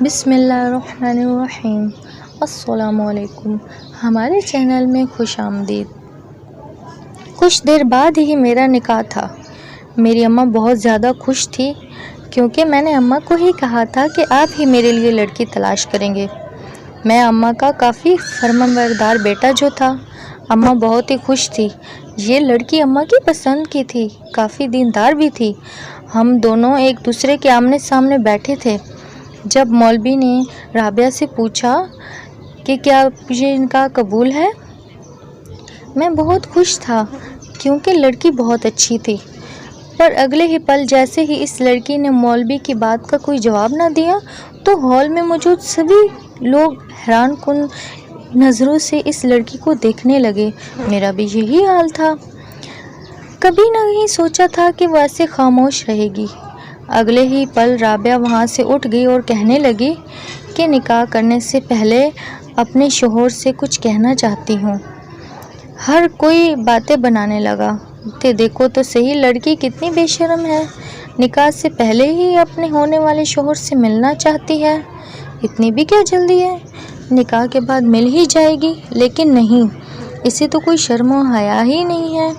بسم اللہ الرحمن الرحیم۔ السلام علیکم۔ ہمارے چینل میں خوش آمدید۔ کچھ دیر بعد ہی میرا نکاح تھا۔ میری اماں بہت زیادہ خوش تھی کیونکہ میں نے اماں کو ہی کہا تھا کہ آپ ہی میرے لیے لڑکی تلاش کریں گے۔ میں اماں کا کافی فرمانبردار بیٹا جو تھا۔ اماں بہت ہی خوش تھی۔ یہ لڑکی اماں کی پسند کی تھی، کافی دیندار بھی تھی۔ ہم دونوں ایک دوسرے کے آمنے سامنے بیٹھے تھے جب مولوی نے رابعہ سے پوچھا کہ کیا مجھے نکاح قبول ہے۔ میں بہت خوش تھا کیونکہ لڑکی بہت اچھی تھی، پر اگلے ہی پل جیسے ہی اس لڑکی نے مولوی کی بات کا کوئی جواب نہ دیا تو ہال میں موجود سبھی لوگ حیران کن نظروں سے اس لڑکی کو دیکھنے لگے۔ میرا بھی یہی حال تھا۔ کبھی نہیں سوچا تھا کہ وہ ایسے خاموش رہے گی۔ اگلے ہی پل رابعہ وہاں سے اٹھ گئی اور کہنے لگی کہ نکاح کرنے سے پہلے اپنے شوہر سے کچھ کہنا چاہتی ہوں۔ ہر کوئی باتیں بنانے لگا کہ دیکھو تو صحیح لڑکی کتنی بے شرم ہے، نکاح سے پہلے ہی اپنے ہونے والے شوہر سے ملنا چاہتی ہے، اتنی بھی کیا جلدی ہے، نکاح کے بعد مل ہی جائے گی۔ لیکن نہیں، اسے تو کوئی شرم و حیا ہی نہیں ہے۔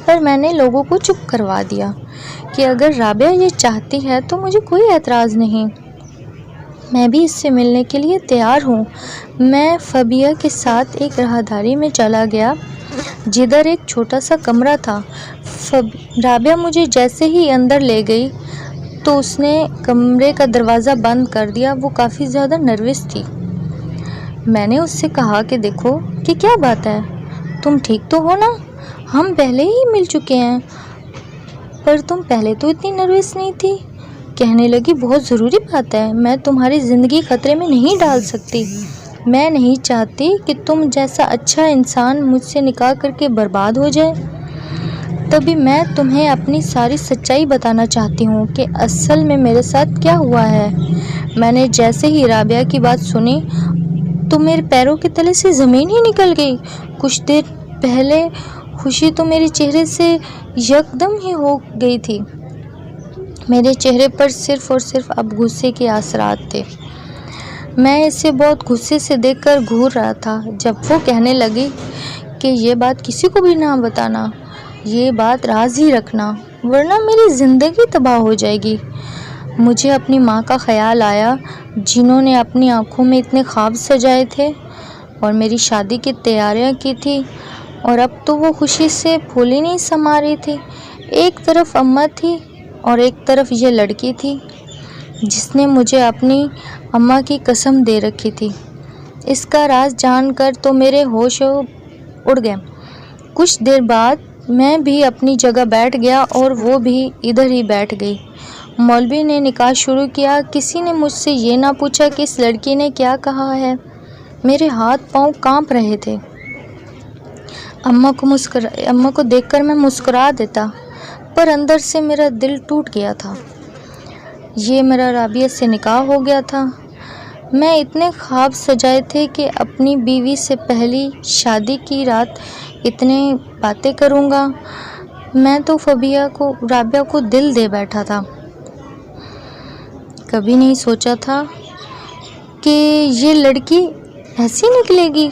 پر میں نے لوگوں کو چپ کروا دیا کہ اگر رابعہ یہ چاہتی ہے تو مجھے کوئی اعتراض نہیں، میں بھی اس سے ملنے کے لیے تیار ہوں۔ میں فبیہ کے ساتھ ایک راہداری میں چلا گیا جدھر ایک چھوٹا سا کمرہ تھا۔ رابعہ مجھے جیسے ہی اندر لے گئی تو اس نے کمرے کا دروازہ بند کر دیا۔ وہ کافی زیادہ نروس تھی۔ میں نے اس سے کہا کہ دیکھو کہ کیا بات ہے، تم ٹھیک تو ہو نا، ہم پہلے ہی مل چکے ہیں، پر تم پہلے تو اتنی نروس نہیں تھی۔ کہنے لگی بہت ضروری بات ہے، میں تمہاری زندگی خطرے میں نہیں ڈال سکتی، میں نہیں چاہتی کہ تم جیسا اچھا انسان مجھ سے نکاح کر کے برباد ہو جائے۔ تبھی میں تمہیں اپنی ساری سچائی بتانا چاہتی ہوں کہ اصل میں میرے ساتھ کیا ہوا ہے۔ میں نے جیسے ہی رابعہ کی بات سنی تو میرے پیروں کے تلے سے زمین ہی نکل گئی۔ کچھ دیر پہلے خوشی تو میرے چہرے سے یکدم ہی ہو گئی تھی، میرے چہرے پر صرف اور صرف اب غصے کے اثرات تھے۔ میں اسے بہت غصے سے دیکھ کر گھور رہا تھا جب وہ کہنے لگی کہ یہ بات کسی کو بھی نہ بتانا، یہ بات راز ہی رکھنا ورنہ میری زندگی تباہ ہو جائے گی۔ مجھے اپنی ماں کا خیال آیا جنہوں نے اپنی آنکھوں میں اتنے خواب سجائے تھے اور میری شادی کی تیاریاں کی تھی، اور اب تو وہ خوشی سے پھول ہی نہیں سما رہی تھی۔ ایک طرف اماں تھی اور ایک طرف یہ لڑکی تھی جس نے مجھے اپنی اماں کی قسم دے رکھی تھی۔ اس کا راز جان کر تو میرے ہوش اڑ گئے۔ کچھ دیر بعد میں بھی اپنی جگہ بیٹھ گیا اور وہ بھی ادھر ہی بیٹھ گئی۔ مولوی نے نکاح شروع کیا۔ کسی نے مجھ سے یہ نہ پوچھا کہ اس لڑکی نے کیا کہا ہے۔ میرے ہاتھ پاؤں کانپ رہے تھے۔ اماں کو دیکھ کر میں مسکرا دیتا، پر اندر سے میرا دل ٹوٹ گیا تھا۔ یہ میرا رابعہ سے نکاح ہو گیا تھا۔ میں اتنے خواب سجائے تھے کہ اپنی بیوی سے پہلی شادی کی رات اتنے باتیں کروں گا۔ میں تو رابعہ کو دل دے بیٹھا تھا۔ کبھی نہیں سوچا تھا کہ یہ لڑکی ایسی نکلے گی۔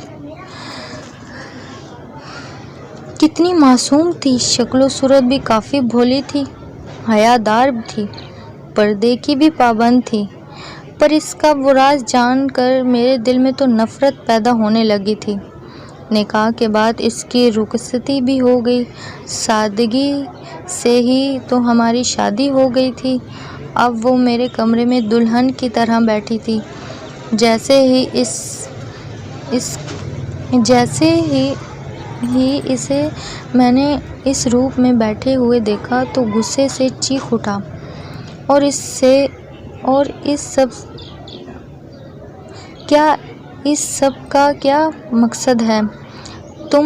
کتنی معصوم تھی، شکل و صورت بھی کافی بھولی تھی، حیادار تھی، پردے کی بھی پابند تھی، پر اس کا وہ راز جان کر میرے دل میں تو نفرت پیدا ہونے لگی تھی۔ نکاح کے بعد اس کی رخصتی بھی ہو گئی، سادگی سے ہی تو ہماری شادی ہو گئی تھی۔ اب وہ میرے کمرے میں دلہن کی طرح بیٹھی تھی۔ جیسے ہی اسے میں نے اس روپ میں بیٹھے ہوئے دیکھا تو غصے سے چیخ اٹھا، اور اس سب کا کیا مقصد ہے؟ تم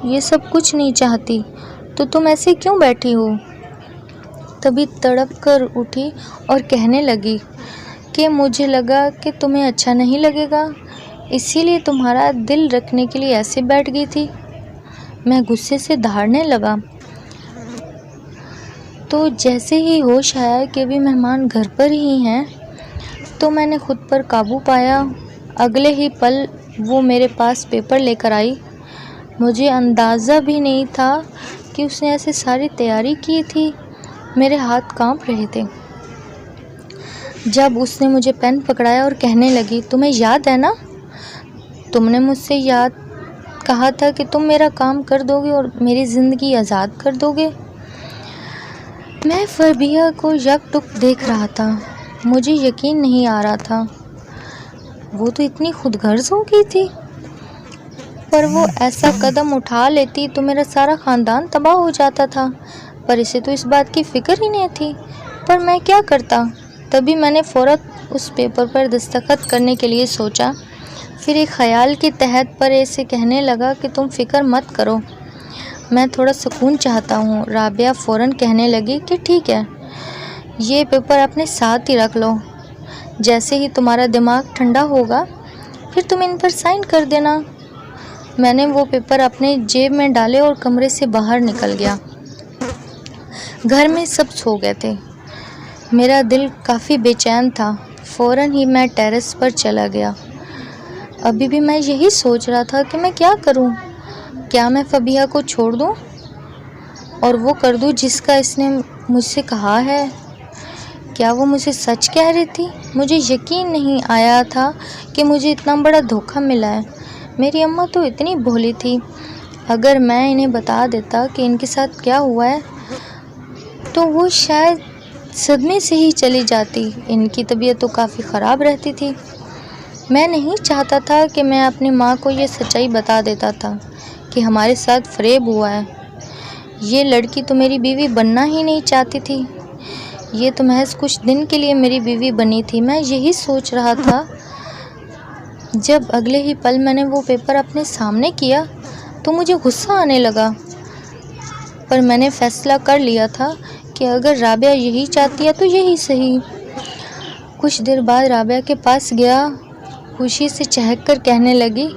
یہ سب کچھ نہیں چاہتی تو تم ایسے کیوں بیٹھی ہو؟ تبھی تڑپ کر اٹھی اور کہنے لگی کہ مجھے لگا کہ تمہیں اچھا نہیں لگے گا، اسی لیے تمہارا دل رکھنے کے لیے ایسے بیٹھ گئی تھی۔ میں غصے سے دھاڑنے لگا تو جیسے ہی ہوش آیا کہ بھی مہمان گھر پر ہی ہیں تو میں نے خود پر قابو پایا۔ اگلے ہی پل وہ میرے پاس پیپر لے کر آئی۔ مجھے اندازہ بھی نہیں تھا کہ اس نے ایسے ساری تیاری کی تھی۔ میرے ہاتھ کانپ رہے تھے۔ جب اس نے مجھے پین پکڑایا اور کہنے لگی، تمہیں یاد ہے نا، تم نے مجھ سے کہا تھا کہ تم میرا کام کر دو گے اور میری زندگی آزاد کر دو گے۔ میں فبیہ کو یک ٹک دیکھ رہا تھا۔ مجھے یقین نہیں آ رہا تھا، وہ تو اتنی خود غرض ہو گئی تھی۔ پر وہ ایسا قدم اٹھا لیتی تو میرا سارا خاندان تباہ ہو جاتا تھا، پر اسے تو اس بات کی فکر ہی نہیں تھی۔ پر میں کیا کرتا؟ تبھی میں نے فوراً اس پیپر پر دستخط کرنے کے لیے سوچا، پھر ایک خیال کے تحت پر اسے کہنے لگا کہ تم فکر مت کرو، میں تھوڑا سکون چاہتا ہوں۔ رابعہ فوراً کہنے لگی کہ ٹھیک ہے، یہ پیپر اپنے ساتھ ہی رکھ لو، جیسے ہی تمہارا دماغ ٹھنڈا ہوگا پھر تم ان پر سائن کر دینا۔ میں نے وہ پیپر اپنے جیب میں ڈالے اور کمرے سے باہر نکل گیا۔ گھر میں سب سو گئے تھے۔ میرا دل کافی بے چین تھا۔ فوراً ہی میں ٹیرس پر چلا گیا۔ ابھی بھی میں یہی سوچ رہا تھا کہ میں کیا کروں۔ کیا میں فبیہ کو چھوڑ دوں اور وہ کر دوں جس کا اس نے مجھ سے کہا ہے؟ کیا وہ مجھے سچ کہہ رہی تھی؟ مجھے یقین نہیں آیا تھا کہ مجھے اتنا بڑا دھوکہ ملا ہے۔ میری اماں تو اتنی بھولی تھی، اگر میں انہیں بتا دیتا کہ ان کے ساتھ کیا ہوا ہے تو وہ شاید صدمے سے ہی چلی جاتی۔ ان کی طبیعت تو کافی خراب رہتی تھی۔ میں نہیں چاہتا تھا کہ میں اپنی ماں کو یہ سچائی بتا دیتا تھا کہ ہمارے ساتھ فریب ہوا ہے۔ یہ لڑکی تو میری بیوی بننا ہی نہیں چاہتی تھی، یہ تو محض کچھ دن کے لیے میری بیوی بنی تھی۔ میں یہی سوچ رہا تھا جب اگلے ہی پل میں نے وہ پیپر اپنے سامنے کیا تو مجھے غصہ آنے لگا، پر میں نے فیصلہ کر لیا تھا کہ اگر رابعہ یہی چاہتی ہے تو یہی صحیح۔ کچھ دیر بعد رابعہ کے پاس گیا، خوشی سے چہک کر کہنے لگی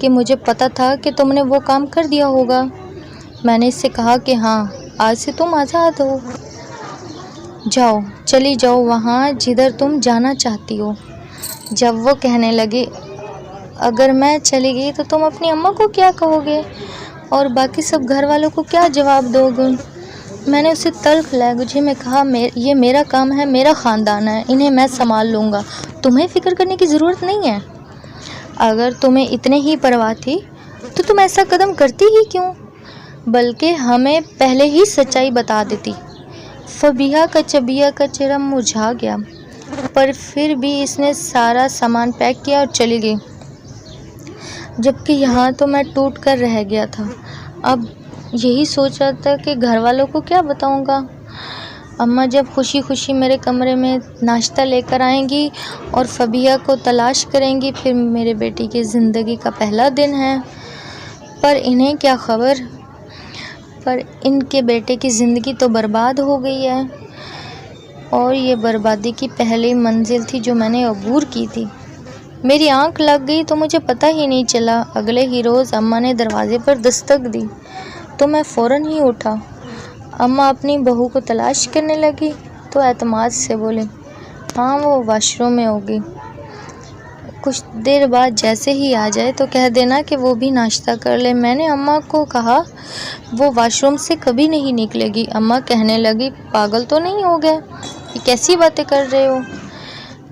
کہ مجھے پتا تھا کہ تم نے وہ کام کر دیا ہوگا۔ میں نے اس سے کہا کہ ہاں، آج سے تم آزاد ہو، جاؤ، چلی جاؤ وہاں جدھر تم جانا چاہتی ہو۔ جب وہ کہنے لگی، اگر میں چلی گئی تو تم اپنی اماں کو کیا کہو گے اور باقی سب گھر والوں کو کیا جواب دو گے؟ میں نے اسے تلخ لہجے میں کہا، یہ میرا کام ہے، میرا خاندان ہے، انہیں میں سنبھال لوں گا، تمہیں فکر کرنے کی ضرورت نہیں ہے۔ اگر تمہیں اتنے ہی پرواہ تھی تو تم ایسا قدم کرتی ہی کیوں، بلکہ ہمیں پہلے ہی سچائی بتا دیتی۔ فبیہ کا چبیہ کا چہرہ مرجھا گیا، پر پھر بھی اس نے سارا سامان پیک کیا اور چلی گئی، جبکہ یہاں تو میں ٹوٹ کر رہ گیا تھا۔ اب یہی سوچ رہا تھا کہ گھر والوں کو کیا بتاؤں گا۔ اماں جب خوشی خوشی میرے کمرے میں ناشتہ لے کر آئیں گی اور فبیہ کو تلاش کریں گی، پھر میرے بیٹی کی زندگی کا پہلا دن ہے، پر انہیں کیا خبر، پر ان کے بیٹے کی زندگی تو برباد ہو گئی ہے، اور یہ بربادی کی پہلی منزل تھی جو میں نے عبور کی تھی۔ میری آنکھ لگ گئی تو مجھے پتہ ہی نہیں چلا۔ اگلے ہی روز اماں نے دروازے پر دستک دی تو میں فوراً ہی اٹھا۔ اماں اپنی بہو کو تلاش کرنے لگی تو اعتماد سے بولی، ہاں وہ واش روم میں ہوگی، کچھ دیر بعد جیسے ہی آ جائے تو کہہ دینا کہ وہ بھی ناشتہ کر لے۔ میں نے اماں کو کہا، وہ واش روم سے کبھی نہیں نکلے گی۔ اماں کہنے لگی، پاگل تو نہیں ہو گئے، یہ کیسی باتیں کر رہے ہو؟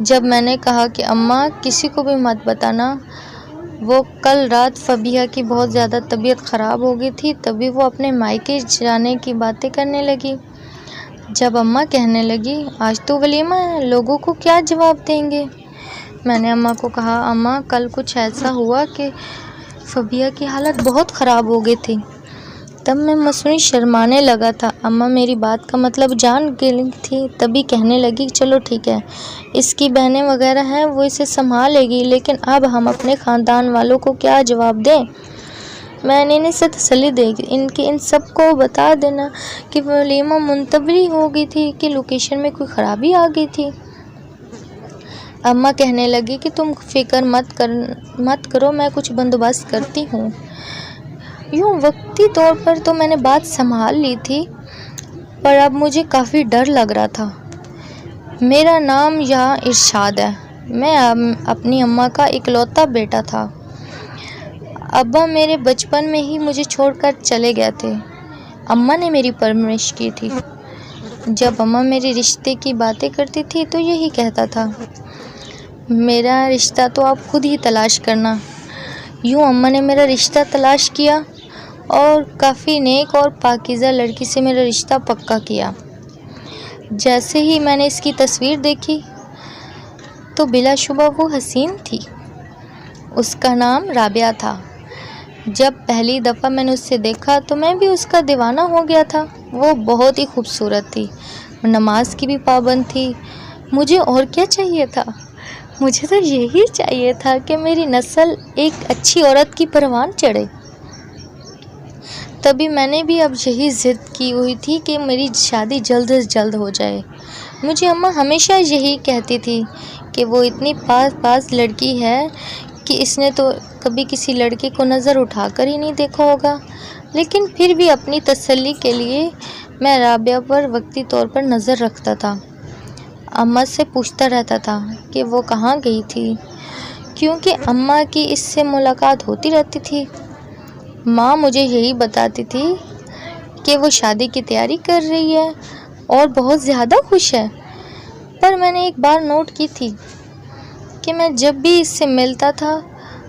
جب میں نے کہا کہ اماں کسی کو بھی مت بتانا، وہ کل رات فبیہ کی بہت زیادہ طبیعت خراب ہو گئی تھی، تبھی وہ اپنے مائکے جانے کی باتیں کرنے لگی۔ جب اماں کہنے لگی، آج تو ولیمہ ہے، لوگوں کو کیا جواب دیں گے؟ میں نے اماں کو کہا، اماں کل کچھ ایسا ہوا کہ فبیہ کی حالت بہت خراب ہو گئی تھی۔ تب میں مصنوعی شرمانے لگا تھا۔ اماں میری بات کا مطلب جان گئی تھی، تبھی کہنے لگی، چلو ٹھیک ہے، اس کی بہنیں وغیرہ ہیں، وہ اسے سنبھالے گی، لیکن اب ہم اپنے خاندان والوں کو کیا جواب دیں؟ میں نے انہیں سے تسلی دی کہ ان سب کو بتا دینا کہ ولیمہ منتظر ہو گئی تھی کہ لوکیشن میں کوئی خرابی آ گئی تھی۔ اماں کہنے لگی کہ تم فکر مت کرو، میں کچھ بندوبست کرتی ہوں۔ یوں وقتی طور پر تو میں نے بات سنبھال لی تھی، پر اب مجھے کافی ڈر لگ رہا تھا۔ میرا نام یہاں ارشاد ہے، میں اپنی اماں کا اکلوتا بیٹا تھا۔ ابا میرے بچپن میں ہی مجھے چھوڑ کر چلے گئے تھے۔ اماں نے میری پرورش کی تھی۔ جب اماں میرے رشتے کی باتیں کرتی تھی تو یہی کہتا تھا، میرا رشتہ تو آپ خود ہی تلاش کرنا۔ یوں اماں نے میرا رشتہ تلاش کیا اور کافی نیک اور پاکیزہ لڑکی سے میرا رشتہ پکا کیا۔ جیسے ہی میں نے اس کی تصویر دیکھی تو بلا شبہ وہ حسین تھی۔ اس کا نام رابعہ تھا۔ جب پہلی دفعہ میں نے اس سے دیکھا تو میں بھی اس کا دیوانہ ہو گیا تھا۔ وہ بہت ہی خوبصورت تھی، نماز کی بھی پابند تھی۔ مجھے اور کیا چاہیے تھا؟ مجھے تو یہی چاہیے تھا کہ میری نسل ایک اچھی عورت کی پروان چڑھے۔ تبھی میں نے بھی اب یہی ضد کی ہوئی تھی کہ میری شادی جلد از جلد ہو جائے۔ مجھے اماں ہمیشہ یہی کہتی تھی کہ وہ اتنی پاس لڑکی ہے کہ اس نے تو کبھی کسی لڑکے کو نظر اٹھا کر ہی نہیں دیکھا ہوگا، لیکن پھر بھی اپنی تسلی کے لیے میں رابعہ پر وقتی طور پر نظر رکھتا تھا۔ اماں سے پوچھتا رہتا تھا کہ وہ کہاں گئی تھی، کیونکہ اماں کی اس سے ملاقات ہوتی رہتی تھی۔ ماں مجھے یہی بتاتی تھی کہ وہ شادی کی تیاری کر رہی ہے اور بہت زیادہ خوش ہے۔ پر میں نے ایک بار نوٹ کی تھی کہ میں جب بھی اس سے ملتا تھا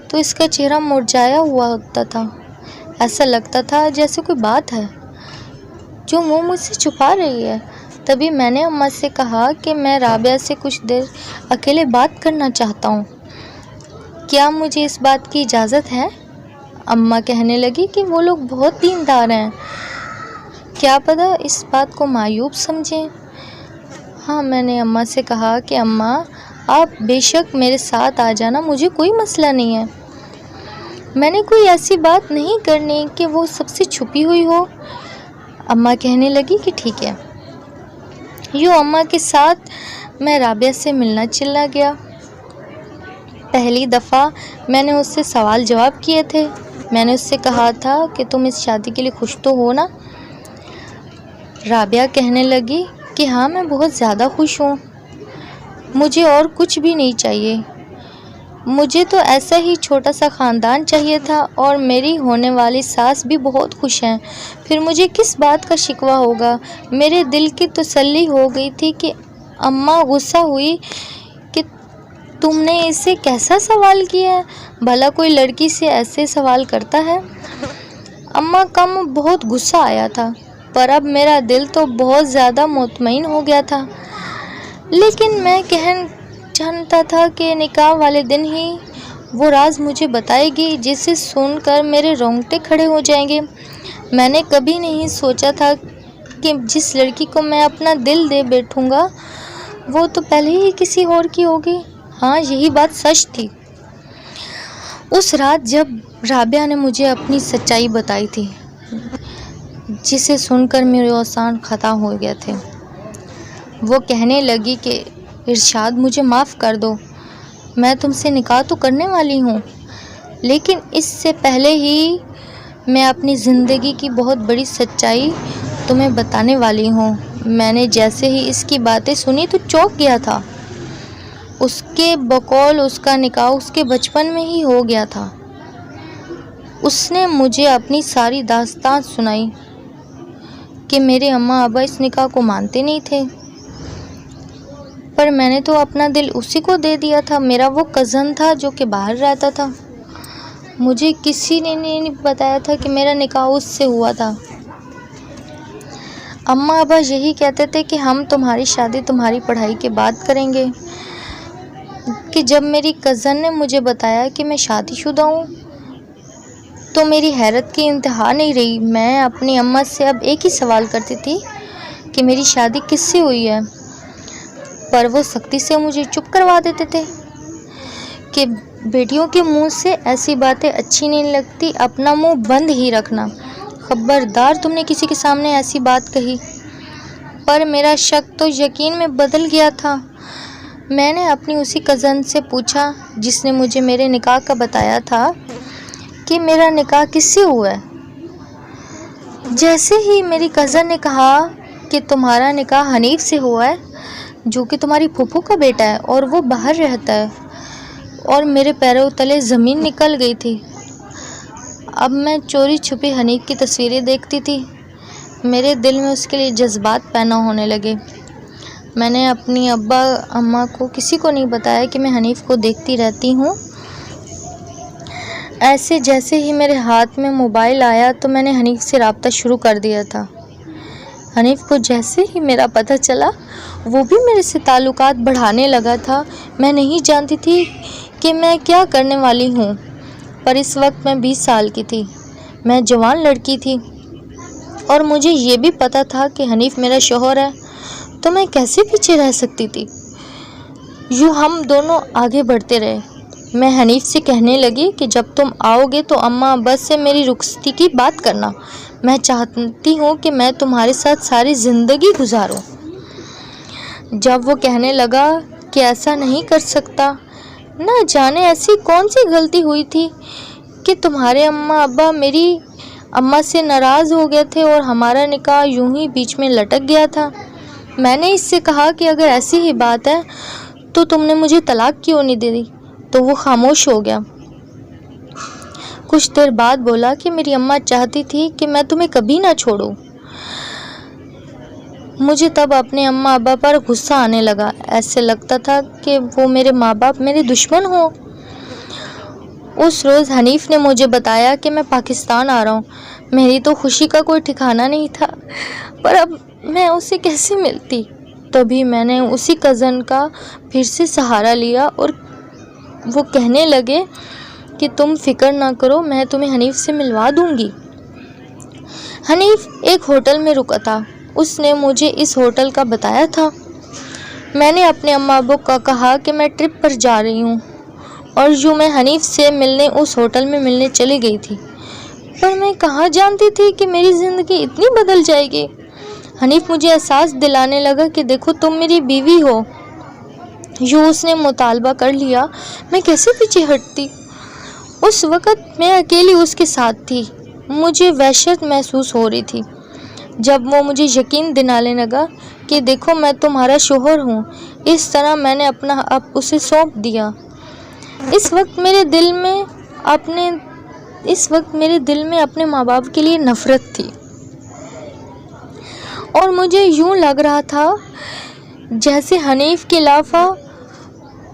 تو اس کا چہرہ مرجھایا ہوا ہوتا تھا۔ ایسا لگتا تھا جیسے کوئی بات ہے جو وہ مجھ سے چھپا رہی ہے۔ تبھی میں نے اماں سے کہا کہ میں رابعہ سے کچھ دیر اکیلے بات کرنا چاہتا ہوں، کیا مجھے اس بات کی اجازت ہے؟ اماں کہنے لگی کہ وہ لوگ بہت دیندار ہیں، کیا پتہ اس بات کو معیوب سمجھیں۔ ہاں، میں نے اماں سے کہا کہ اماں آپ بے شک میرے ساتھ آ جانا، مجھے کوئی مسئلہ نہیں ہے۔ میں نے کوئی ایسی بات نہیں کرنی کہ وہ سب سے چھپی ہوئی ہو۔ اماں کہنے لگی کہ ٹھیک ہے۔ یوں اماں کے ساتھ میں رابعہ سے ملنا چلا گیا۔ پہلی دفعہ میں نے اس سے سوال جواب کیے تھے۔ میں نے اس سے کہا تھا کہ تم اس شادی کے لیے خوش تو ہو نا؟ رابعہ کہنے لگی کہ ہاں، میں بہت زیادہ خوش ہوں، مجھے اور کچھ بھی نہیں چاہیے۔ مجھے تو ایسا ہی چھوٹا سا خاندان چاہیے تھا اور میری ہونے والی ساس بھی بہت خوش ہیں، پھر مجھے کس بات کا شکوہ ہوگا۔ میرے دل کی تسلی ہو گئی تھی کہ اماں غصہ ہوئی کہ تم نے اسے کیسا سوال کیا ہے، بھلا کوئی لڑکی سے ایسے سوال کرتا ہے؟ اماں کم بہت غصہ آیا تھا، پر اب میرا دل تو بہت زیادہ مطمئن ہو گیا تھا۔ لیکن میں کہنا چاہتا تھا کہ نکاح والے دن ہی وہ راز مجھے بتائے گی جسے سن کر میرے رونگٹے کھڑے ہو جائیں گے۔ میں نے کبھی نہیں سوچا تھا کہ جس لڑکی کو میں اپنا دل دے بیٹھوں گا وہ تو پہلے ہی کسی اور کی ہوگی۔ ہاں، یہی بات سچ تھی۔ اس رات جب رابعہ نے مجھے اپنی سچائی بتائی تھی، جسے سن کر میرے اعصاب ختم ہو گئے تھے، وہ کہنے لگی کہ ارشاد، مجھے معاف کر دو، میں تم سے نکاح تو کرنے والی ہوں، لیکن اس سے پہلے ہی میں اپنی زندگی کی بہت بڑی سچائی تمہیں بتانے والی ہوں۔ میں نے جیسے ہی اس کی باتیں سنی تو چونک گیا تھا۔ اس کے بقول اس کا نکاح اس کے بچپن میں ہی ہو گیا تھا۔ اس نے مجھے اپنی ساری داستان سنائی کہ میرے اماں ابا اس نکاح کو مانتے نہیں تھے، پر میں نے تو اپنا دل اسی کو دے دیا تھا۔ میرا وہ کزن تھا جو کہ باہر رہتا تھا، مجھے کسی نے نہیں بتایا تھا کہ میرا نکاح اس سے ہوا تھا۔ اماں ابا یہی کہتے تھے کہ ہم تمہاری شادی تمہاری پڑھائی کے بعد کریں گے، کہ جب میری کزن نے مجھے بتایا کہ میں شادی شدہ ہوں تو میری حیرت کی انتہا نہیں رہی۔ میں اپنی اماں سے اب ایک ہی سوال کرتی تھی کہ میری شادی کس سے ہوئی ہے، پر وہ سختی سے مجھے چپ کروا دیتے تھے کہ بیٹیوں کے منہ سے ایسی باتیں اچھی نہیں لگتی، اپنا منہ بند ہی رکھنا، خبردار تم نے کسی کے سامنے ایسی بات کہی۔ پر میرا شک تو یقین میں بدل گیا تھا۔ میں نے اپنی اسی کزن سے پوچھا جس نے مجھے میرے نکاح کا بتایا تھا کہ میرا نکاح کس سے ہوا ہے۔ جیسے ہی میری کزن نے کہا کہ تمہارا نکاح حنیف سے ہوا ہے، جو کہ تمہاری پھوپھو کا بیٹا ہے اور وہ باہر رہتا ہے، اور میرے پیروں تلے زمین نکل گئی تھی۔ اب میں چوری چھپی حنیف کی تصویریں دیکھتی تھی۔ میرے دل میں اس کے لیے جذبات پیدا ہونے لگے۔ میں نے اپنی ابا اماں کو کسی کو نہیں بتایا کہ میں حنیف کو دیکھتی رہتی ہوں۔ ایسے جیسے ہی میرے ہاتھ میں موبائل آیا تو میں نے حنیف سے رابطہ شروع کر دیا تھا۔ حنیف کو جیسے ہی میرا پتہ چلا وہ بھی میرے سے تعلقات بڑھانے لگا تھا۔ میں نہیں جانتی تھی کہ میں کیا کرنے والی ہوں، پر اس وقت میں 20 سال کی تھی، میں جوان لڑکی تھی، اور مجھے یہ بھی پتہ تھا کہ حنیف میرا شوہر ہے، تو میں کیسے پیچھے رہ سکتی تھی۔ یوں ہم دونوں آگے بڑھتے رہے۔ میں حنیف سے کہنے لگی کہ جب تم آؤ گے تو اماں ابا سے میری رخصتی کی بات کرنا، میں چاہتی ہوں کہ میں تمہارے ساتھ ساری زندگی گزاروں۔ جب وہ کہنے لگا کہ ایسا نہیں کر سکتا، نہ جانے ایسی کون سی غلطی ہوئی تھی کہ تمہارے اماں ابا میری اماں سے ناراض ہو گئے تھے اور ہمارا نکاح یوں ہی بیچ میں لٹک گیا تھا۔ میں نے اس سے کہا کہ اگر ایسی ہی بات ہے تو تم نے مجھے طلاق کیوں نہیں دے دی، تو وہ خاموش ہو گیا۔ کچھ دیر بعد بولا کہ میری اماں چاہتی تھی کہ میں تمہیں کبھی نہ چھوڑوں۔ مجھے تب اپنے اماں ابا پر غصہ آنے لگا، ایسے لگتا تھا کہ وہ میرے ماں باپ میرے دشمن ہوں۔ اس روز حنیف نے مجھے بتایا کہ میں پاکستان آ رہا ہوں۔ میری تو خوشی کا کوئی ٹھکانہ نہیں تھا، پر اب میں اسے کیسے ملتی؟ تبھی میں نے اسی کزن کا پھر سے سہارا لیا اور وہ کہنے لگے کہ تم فکر نہ کرو، میں تمہیں حنیف سے ملوا دوں گی۔ حنیف ایک ہوٹل میں رکا تھا، اس نے مجھے اس ہوٹل کا بتایا تھا۔ میں نے اپنے اماں ابو کو کہا کہ میں ٹرپ پر جا رہی ہوں، اور یوں میں حنیف سے ملنے اس ہوٹل میں ملنے چلی گئی تھی، پر میں کہاں جانتی تھی کہ میری زندگی اتنی بدل جائے گی۔ حنیف مجھے احساس دلانے لگا کہ دیکھو تم میری بیوی ہو۔ یوں اس نے مطالبہ کر لیا، میں کیسے پیچھے ہٹتی؟ اس وقت میں اکیلی اس کے ساتھ تھی، مجھے وحشت محسوس ہو رہی تھی۔ جب وہ مجھے یقین دلانے لگا کہ دیکھو میں تمہارا شوہر ہوں، اس طرح میں نے اپنا آپ اسے سونپ دیا۔ اس وقت میرے دل میں اپنے ماں باپ کے لیے نفرت تھی، اور مجھے یوں لگ رہا تھا جیسے حنیف کے علاوہ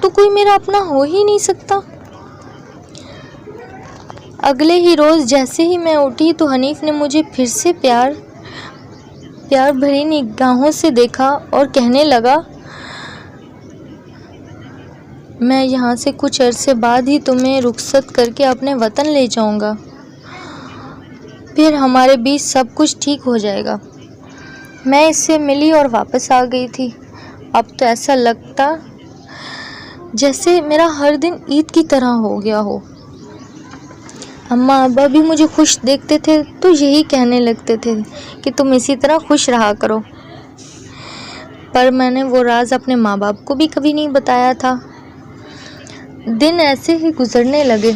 تو کوئی میرا اپنا ہو ہی نہیں سکتا۔ اگلے ہی روز جیسے ہی میں اٹھی تو حنیف نے مجھے پھر سے پیار بھری نگاہوں سے دیکھا اور کہنے لگا، میں یہاں سے کچھ عرصے بعد ہی تمہیں رخصت کر کے اپنے وطن لے جاؤں گا، پھر ہمارے بیچ سب کچھ ٹھیک ہو جائے گا۔ میں اس سے ملی اور واپس آ گئی تھی۔ اب تو ایسا لگتا جیسے میرا ہر دن عید کی طرح ہو گیا ہو۔ اماں ابا بھی مجھے خوش دیکھتے تھے تو یہی کہنے لگتے تھے کہ تم اسی طرح خوش رہا کرو، پر میں نے وہ راز اپنے ماں باپ کو بھی کبھی نہیں بتایا تھا۔ دن ایسے ہی گزرنے لگے۔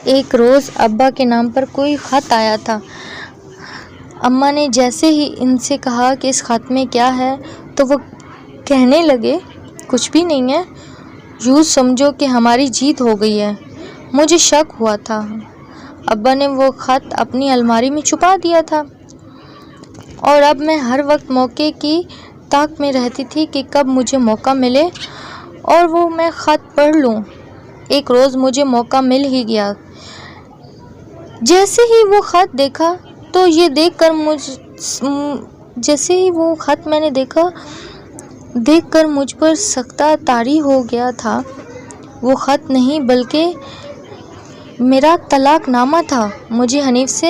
ایک روز ابا کے نام پر کوئی خط آیا تھا۔ اماں نے جیسے ہی ان سے کہا کہ اس خط میں کیا ہے تو وہ کہنے لگے کچھ بھی نہیں ہے، یوں سمجھو کہ ہماری جیت ہو گئی ہے۔ مجھے شک ہوا تھا۔ ابا نے وہ خط اپنی الماری میں چھپا دیا تھا، اور اب میں ہر وقت موقع کی تاک میں رہتی تھی کہ کب مجھے موقع ملے اور وہ میں خط پڑھ لوں۔ ایک روز مجھے موقع مل ہی گیا۔ جیسے ہی وہ خط دیکھا تو یہ دیکھ کر مجھ پر سختہ طاری ہو گیا تھا۔ وہ خط نہیں بلکہ میرا طلاق نامہ تھا۔ مجھے حنیف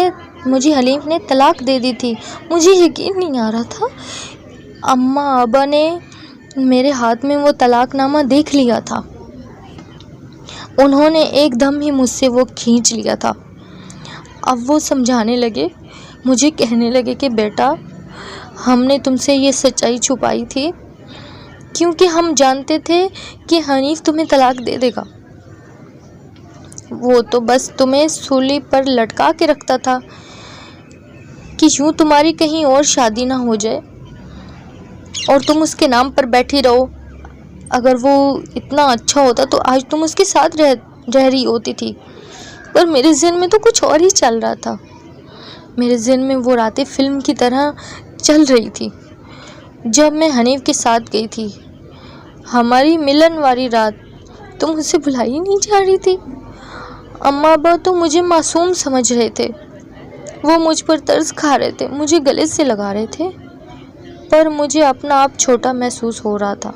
نے طلاق دے دی تھی۔ مجھے یقین نہیں آ رہا تھا۔ اماں ابا نے میرے ہاتھ میں وہ طلاق نامہ دیکھ لیا تھا۔ انہوں نے ایک دم ہی مجھ سے وہ کھینچ لیا تھا۔ اب وہ سمجھانے لگے، مجھے کہنے لگے کہ بیٹا، ہم نے تم سے یہ سچائی چھپائی تھی کیونکہ ہم جانتے تھے کہ حنیف تمہیں طلاق دے دے گا۔ وہ تو بس تمہیں سولی پر لٹکا کے رکھتا تھا کہ یوں تمہاری کہیں اور شادی نہ ہو جائے، اور تم اس کے نام پر بیٹھی رہو۔ اگر وہ اتنا اچھا ہوتا تو آج تم اس کے ساتھ رہ رہی ہوتی تھی۔ پر میرے ذہن میں تو کچھ اور ہی چل رہا تھا۔ میرے ذہن میں وہ راتیں فلم کی طرح چل رہی تھی جب میں حنیف کے ساتھ گئی تھی۔ ہماری ملن والی رات، تم اسے بھلائی نہیں جا رہی تھی۔ اماں ابا تو مجھے معصوم سمجھ رہے تھے، وہ مجھ پر ترس کھا رہے تھے، مجھے گلے سے لگا رہے تھے، پر مجھے اپنا آپ چھوٹا محسوس ہو رہا تھا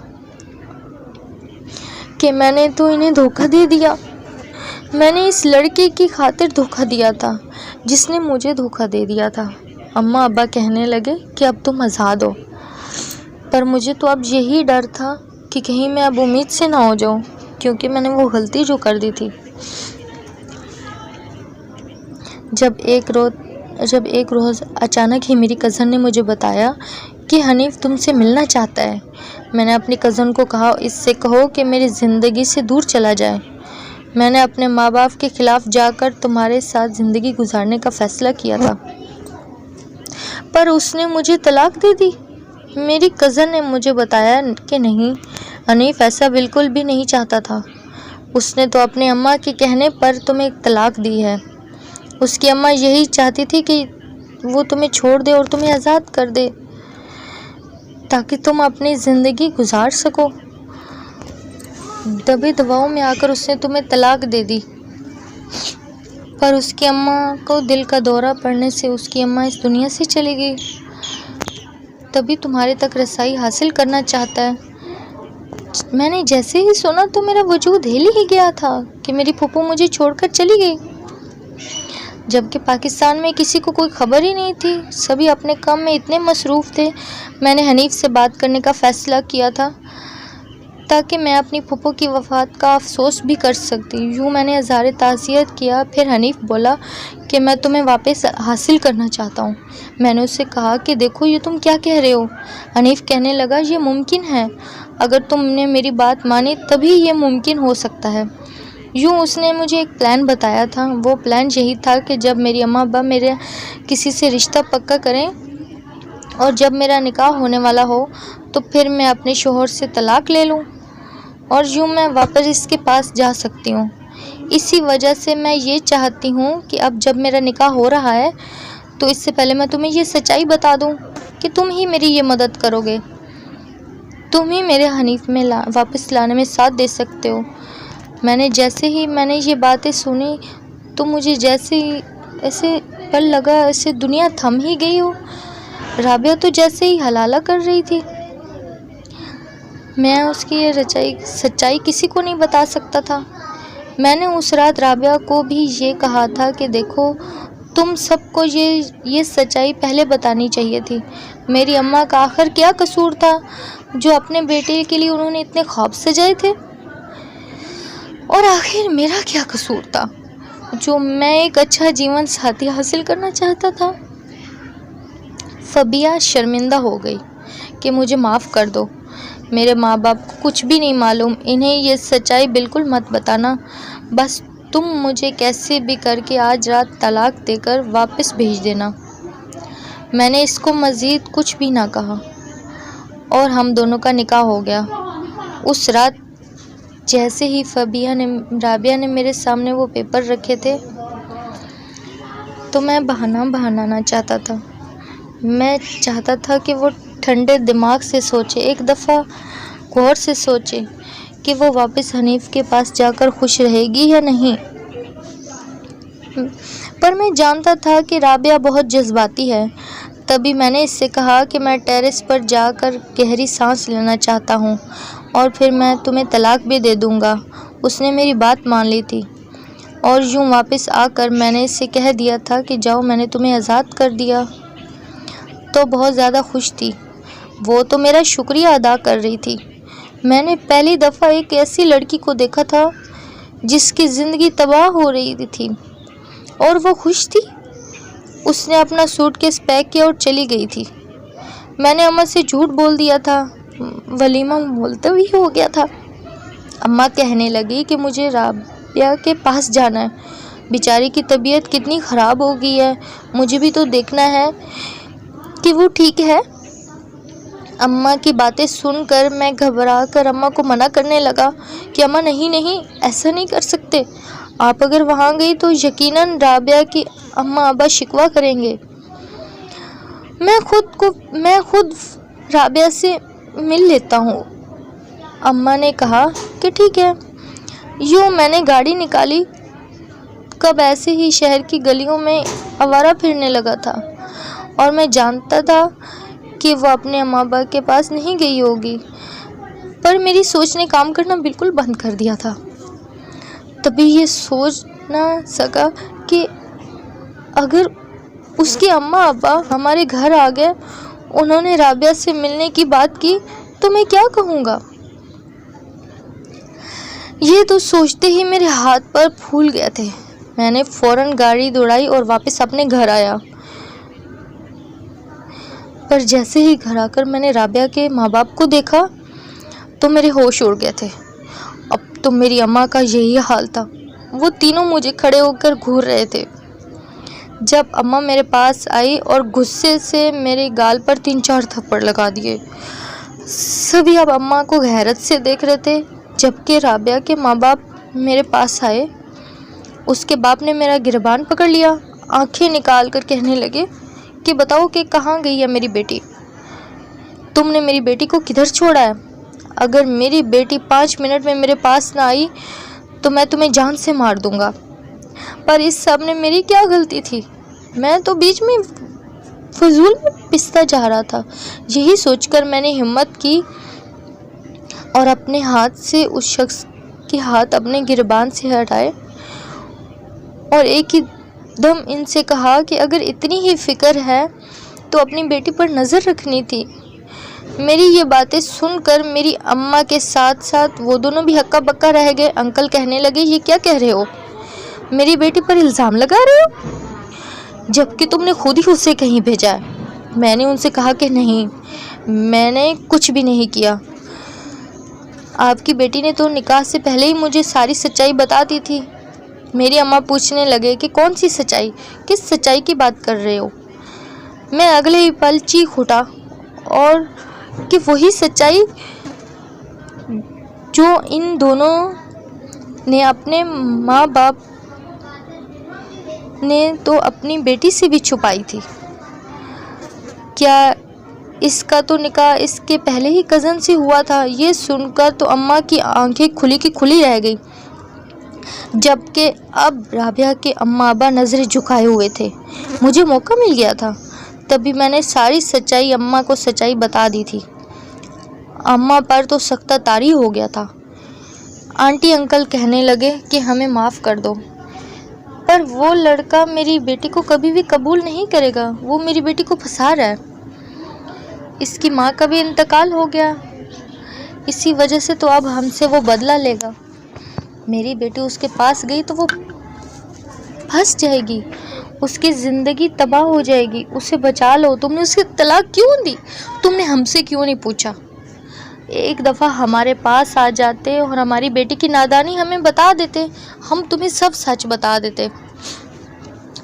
کہ میں نے تو انہیں دھوکہ دے دیا۔ میں نے اس لڑکے کی خاطر دھوکہ دیا تھا جس نے مجھے دھوکہ دے دیا تھا۔ اماں ابا کہنے لگے کہ اب تم آزاد ہو، پر مجھے تو اب یہی ڈر تھا کہ کہیں میں اب امید سے نہ ہو جاؤں، کیونکہ میں نے وہ غلطی جو کر دی تھی۔ جب ایک روز اچانک ہی میری کزن نے مجھے بتایا کہ حنیف تم سے ملنا چاہتا ہے، میں نے اپنی کزن کو کہا اس سے کہو کہ میری زندگی سے دور چلا جائے۔ میں نے اپنے ماں باپ کے خلاف جا کر تمہارے ساتھ زندگی گزارنے کا فیصلہ کیا تھا، پر اس نے مجھے طلاق دے دی۔ میری کزن نے مجھے بتایا کہ نہیں، حنیف ایسا بالکل بھی نہیں چاہتا تھا۔ اس نے تو اپنی اماں کے کہنے پر تمہیں طلاق دی ہے۔ اس کی اماں یہی چاہتی تھی کہ وہ تمہیں چھوڑ دے اور تمہیں آزاد کر دے تاکہ تم اپنی زندگی گزار سکو۔ دبے دباؤ میں آ کر اس نے تمہیں طلاق دے دی، پر اس کی اماں کو دل کا دورہ پڑنے سے اس کی اماں اس دنیا سے چلی گئی۔ تبھی تمہارے تک رسائی حاصل کرنا چاہتا ہے۔ میں نے جیسے ہی سنا تو میرا وجود ہل ہی گیا تھا کہ میری پھوپھو مجھے چھوڑ کر چلی گئی، جبکہ پاکستان میں کسی کو کوئی خبر ہی نہیں تھی، سبھی اپنے کام میں اتنے مصروف تھے۔ میں نے حنیف سے بات کرنے کا فیصلہ کیا تھا تاکہ میں اپنی پھوپھو کی وفات کا افسوس بھی کر سکتی۔ یوں میں نے اظہار تعزیت کیا۔ پھر حنیف بولا کہ میں تمہیں واپس حاصل کرنا چاہتا ہوں۔ میں نے اس سے کہا کہ دیکھو یہ تم کیا کہہ رہے ہو۔ حنیف کہنے لگا یہ ممکن ہے، اگر تم نے میری بات مانی تبھی یہ ممکن ہو سکتا ہے۔ یوں اس نے مجھے ایک پلان بتایا تھا۔ وہ پلان یہی تھا کہ جب میری اماں ابا میرے کسی سے رشتہ پکا کریں اور جب میرا نکاح ہونے والا ہو تو پھر میں اپنے شوہر سے طلاق لے لوں اور یوں میں واپس اس کے پاس جا سکتی ہوں۔ اسی وجہ سے میں یہ چاہتی ہوں کہ اب جب میرا نکاح ہو رہا ہے تو اس سے پہلے میں تمہیں یہ سچائی بتا دوں کہ تم ہی میری یہ مدد کرو گے، تم ہی میرے حنیف میں واپس لانے میں ساتھ دے سکتے ہو۔ میں نے جیسے ہی یہ باتیں سنی تو مجھے جیسے ہی ایسے پل لگا ایسے دنیا تھم ہی گئی ہو۔ رابعہ تو جیسے ہی حلالہ کر رہی تھی۔ میں اس کی یہ سچائی کسی کو نہیں بتا سکتا تھا۔ میں نے اس رات رابعہ کو بھی یہ کہا تھا کہ دیکھو تم سب کو یہ سچائی پہلے بتانی چاہیے تھی۔ میری اماں کا آخر کیا قصور تھا جو اپنے بیٹے کے لیے انہوں نے اتنے خواب سجائے تھے، اور آخر میرا کیا قصور تھا جو میں ایک اچھا جیون ساتھی حاصل کرنا چاہتا تھا۔ فبیہ شرمندہ ہو گئی کہ مجھے معاف کر دو، میرے ماں باپ کو کچھ بھی نہیں معلوم، انہیں یہ سچائی بالکل مت بتانا، بس تم مجھے کیسے بھی کر کے آج رات طلاق دے کر واپس بھیج دینا۔ میں نے اس کو مزید کچھ بھی نہ کہا اور ہم دونوں کا نکاح ہو گیا۔ اس رات جیسے ہی رابعہ نے میرے سامنے وہ پیپر رکھے تھے تو میں بہانا چاہتا تھا۔ میں چاہتا تھا کہ وہ ٹھنڈے دماغ سے سوچے، ایک دفعہ غور سے سوچے کہ وہ واپس حنیف کے پاس جا کر خوش رہے گی یا نہیں۔ پر میں جانتا تھا کہ رابعہ بہت جذباتی ہے۔ تبھی میں نے اس سے کہا کہ میں ٹیرس پر جا کر گہری سانس لینا چاہتا ہوں اور پھر میں تمہیں طلاق بھی دے دوں گا۔ اس نے میری بات مان لی تھی اور یوں واپس آ کر میں نے اس سے کہہ دیا تھا کہ جاؤ میں نے تمہیں آزاد کر دیا۔ تو بہت زیادہ خوش تھی، وہ تو میرا شکریہ ادا کر رہی تھی۔ میں نے پہلی دفعہ ایک ایسی لڑکی کو دیکھا تھا جس کی زندگی تباہ ہو رہی تھی اور وہ خوش تھی۔ اس نے اپنا سوٹ کیس پیک کیا اور چلی گئی تھی۔ میں نے اماں سے جھوٹ بول دیا تھا، ولیمہ بولتے ہوئی ہو گیا تھا۔ اماں کہنے لگی کہ مجھے رابعہ کے پاس جانا ہے، بیچاری کی طبیعت کتنی خراب ہو گئی ہے، مجھے بھی تو دیکھنا ہے کہ وہ ٹھیک ہے۔ اماں کی باتیں سن کر میں گھبرا کر اماں کو منع کرنے لگا کہ اماں نہیں نہیں، ایسا نہیں کر سکتے، آپ اگر وہاں گئی تو یقیناً رابعہ کی اماں ابا شکوہ کریں گے۔ میں خود رابعہ سے مل لیتا ہوں۔ اماں نے کہا کہ ٹھیک ہے۔ یوں میں نے گاڑی نکالی۔ کب ایسے ہی شہر کی گلیوں میں آوارہ پھرنے لگا تھا اور میں جانتا تھا کہ وہ اپنے اماں ابا کے پاس نہیں گئی ہوگی، پر میری سوچ نے کام کرنا بالکل بند کر دیا تھا۔ تبھی یہ سوچ نہ سکا کہ اگر اس کے اماں ابا ہمارے گھر آ گئے، انہوں نے رابعہ سے ملنے کی بات کی تو میں کیا کہوں گا؟ یہ تو سوچتے ہی میرے ہاتھ پر پھول گئے تھے۔ میں نے فوراً گاڑی دوڑائی اور واپس اپنے گھر آیا، پر جیسے ہی گھر آ کر میں نے رابعہ کے ماں باپ کو دیکھا تو میرے ہوش اڑ گئے تھے۔ اب تو میری اماں کا یہی حال تھا، وہ تینوں مجھے کھڑے ہو کر گھور رہے تھے۔ جب اماں میرے پاس آئی اور غصے سے میرے گال پر 3-4 تھپڑ لگا دیے۔ سبھی اب اماں کو حیرت سے دیکھ رہے تھے، جبکہ رابعہ کے ماں باپ میرے پاس آئے۔ اس کے باپ نے میرا گریبان پکڑ لیا، آنکھیں نکال کر کہنے لگے کہ بتاؤ کہ کہاں گئی ہے میری بیٹی؟ تم نے میری بیٹی کو کدھر چھوڑا ہے؟ اگر میری بیٹی 5 منٹ میں میرے پاس نہ آئی تو میں تمہیں جان سے مار دوں گا۔ پر اس سب میں میری کیا غلطی تھی؟ میں تو بیچ میں فضول میں پستا جا رہا تھا۔ یہی سوچ کر میں نے ہمت کی اور اپنے ہاتھ سے اس شخص کے ہاتھ اپنے گریبان سے ہٹائے اور ایک ہی دم ان سے کہا کہ اگر اتنی ہی فکر ہے تو اپنی بیٹی پر نظر رکھنی تھی۔ میری یہ باتیں سن کر میری اماں کے ساتھ ساتھ وہ دونوں بھی ہکا بکا رہ گئے۔ انکل کہنے لگے یہ کیا کہہ رہے ہو؟ میری بیٹی پر الزام لگا رہے ہو، جبکہ تم نے خود ہی اسے کہیں بھیجا ہے۔ میں نے ان سے کہا کہ نہیں، میں نے کچھ بھی نہیں کیا۔ آپ کی بیٹی نے تو نکاح سے پہلے ہی مجھے ساری سچائی بتا دی تھی۔ میری اماں پوچھنے لگے کہ کون سی سچائی؟ کس سچائی کی بات کر رہے ہو؟ میں اگلے ہی پل چیخ اٹھا اور کہ وہی سچائی جو ان دونوں نے اپنے ماں باپ نے تو اپنی بیٹی سے بھی چھپائی تھی۔ کیا اس کا تو نکاح اس کے پہلے ہی کزن سے ہوا تھا؟ یہ سن کر تو اماں کی آنکھیں کھلی کی کھلی رہ گئی، جبکہ اب رابعہ کے اماں ابا نظریں جھکائے ہوئے تھے۔ مجھے موقع مل گیا تھا، تبھی میں نے ساری سچائی اماں کو سچائی بتا دی تھی۔ اماں پر تو سختہ طاری ہو گیا تھا۔ آنٹی انکل کہنے لگے کہ ہمیں معاف کر دو، پر وہ لڑکا میری بیٹی کو کبھی بھی قبول نہیں کرے گا، وہ میری بیٹی کو پھنسا رہا ہے۔ اس کی ماں کا بھی انتقال ہو گیا، اسی وجہ سے تو اب ہم سے وہ بدلہ لے گا۔ میری بیٹی اس کے پاس گئی تو وہ پھنس جائے گی، اس کی زندگی تباہ ہو جائے گی۔ اسے بچا لو۔ تم نے اسے طلاق کیوں دی؟ تم نے ہم سے کیوں نہیں پوچھا؟ ایک دفعہ ہمارے پاس آ جاتے اور ہماری بیٹی کی نادانی ہمیں بتا دیتے، ہم تمہیں سب سچ بتا دیتے۔